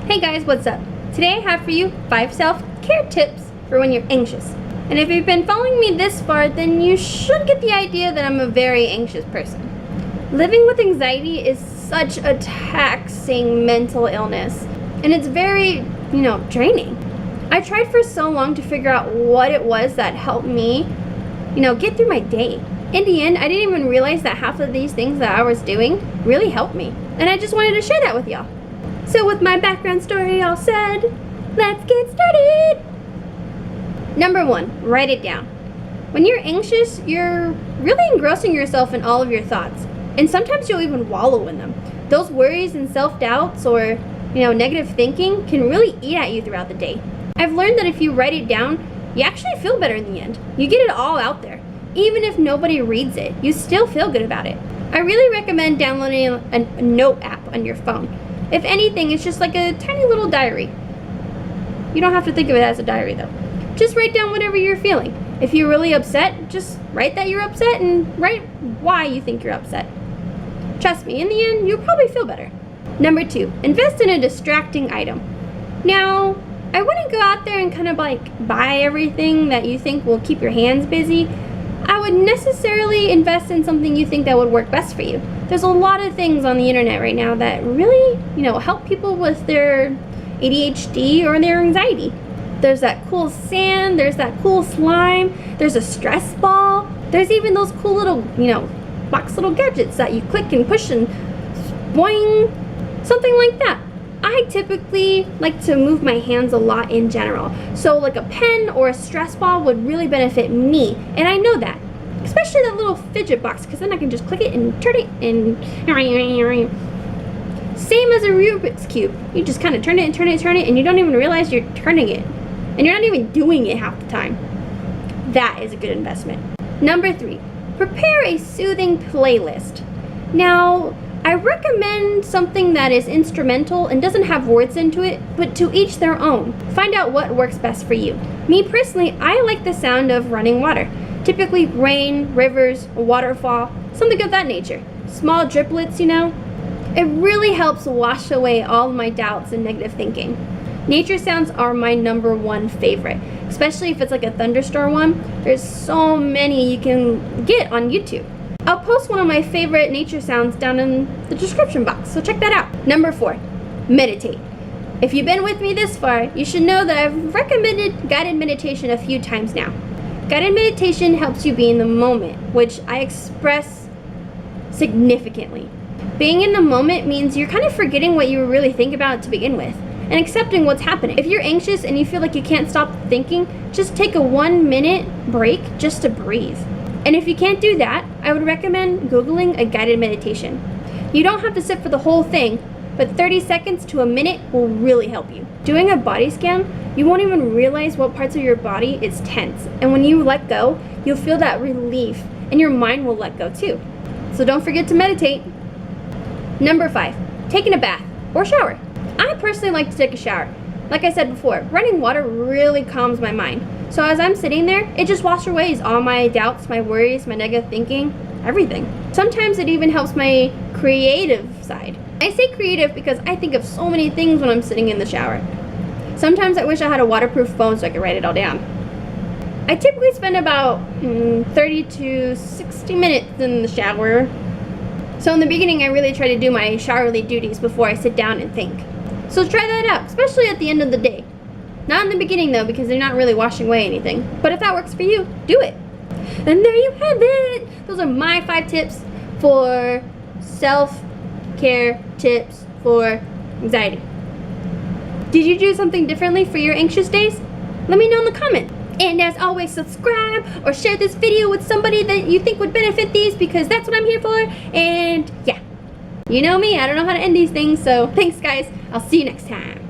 Hey guys, what's up? Today I have for you 5 self-care tips for when you're anxious. And if you've been following me this far, then you should get the idea that I'm a very anxious person. Living with anxiety is such a taxing mental illness, and it's very, draining. I tried for so long to figure out what it was that helped me, get through my day. In the end, I didn't even realize that half of these things that I was doing really helped me. And I just wanted to share that with y'all. So with my background story all said, let's get started. Number 1, write it down. When you're anxious, you're really engrossing yourself in all of your thoughts. And sometimes you'll even wallow in them. Those worries and self-doubts or, negative thinking can really eat at you throughout the day. I've learned that if you write it down, you actually feel better in the end. You get it all out there. Even if nobody reads it, you still feel good about it. I really recommend downloading a note app on your phone. If anything, it's just like a tiny little diary. You don't have to think of it as a diary though. Just write down whatever you're feeling. If you're really upset, just write that you're upset and write why you think you're upset. Trust me, in the end, you'll probably feel better. Number 2, invest in a distracting item. Now, I wouldn't go out there and kind of like buy everything that you think will keep your hands busy. I would necessarily invest in something you think that would work best for you. There's a lot of things on the internet right now that really, help people with their ADHD or their anxiety. There's that cool sand, there's that cool slime, there's a stress ball, there's even those cool little, box little gadgets that you click and push and boing, something like that. I typically like to move my hands a lot in general. So like a pen or a stress ball would really benefit me, and I know that. Especially that little fidget box, because then I can just click it and turn it and same as a Rubik's Cube. You just kind of turn it and turn it and turn it, and you don't even realize you're turning it. And you're not even doing it half the time. That is a good investment. Number 3, prepare a soothing playlist. Now, I recommend something that is instrumental and doesn't have words into it, but to each their own. Find out what works best for you. Me personally, I like the sound of running water. Typically rain, rivers, a waterfall, something of that nature. Small driplets, It really helps wash away all of my doubts and negative thinking. Nature sounds are my number 1 favorite, especially if it's like a thunderstorm one. There's so many you can get on YouTube. I'll post one of my favorite nature sounds down in the description box, so check that out. Number 4, meditate. If you've been with me this far, you should know that I've recommended guided meditation a few times now. Guided meditation helps you be in the moment, which I express significantly. Being in the moment means you're kind of forgetting what you were really thinking about to begin with, and accepting what's happening. If you're anxious and you feel like you can't stop thinking, just take a 1-minute break just to breathe. And if you can't do that, I would recommend Googling a guided meditation. You don't have to sit for the whole thing, but 30 seconds to a minute will really help you. Doing a body scan, you won't even realize what parts of your body is tense. And when you let go, you'll feel that relief, and your mind will let go too. So don't forget to meditate. Number 5, taking a bath or shower. I personally like to take a shower. Like I said before, running water really calms my mind. So as I'm sitting there, it just washes away all my doubts, my worries, my negative thinking, everything. Sometimes it even helps my creative side. I say creative because I think of so many things when I'm sitting in the shower. Sometimes I wish I had a waterproof phone so I could write it all down. I typically spend about 30 to 60 minutes in the shower. So in the beginning, I really try to do my showerly duties before I sit down and think. So try that out, especially at the end of the day. Not in the beginning though, because they're not really washing away anything. But if that works for you, do it. And there you have it. Those are my 5 tips for self-care tips for anxiety. Did you do something differently for your anxious days? Let me know in the comment. And as always, subscribe or share this video with somebody that you think would benefit these, because that's what I'm here for. And yeah, you know me, I don't know how to end these things. So thanks guys, I'll see you next time.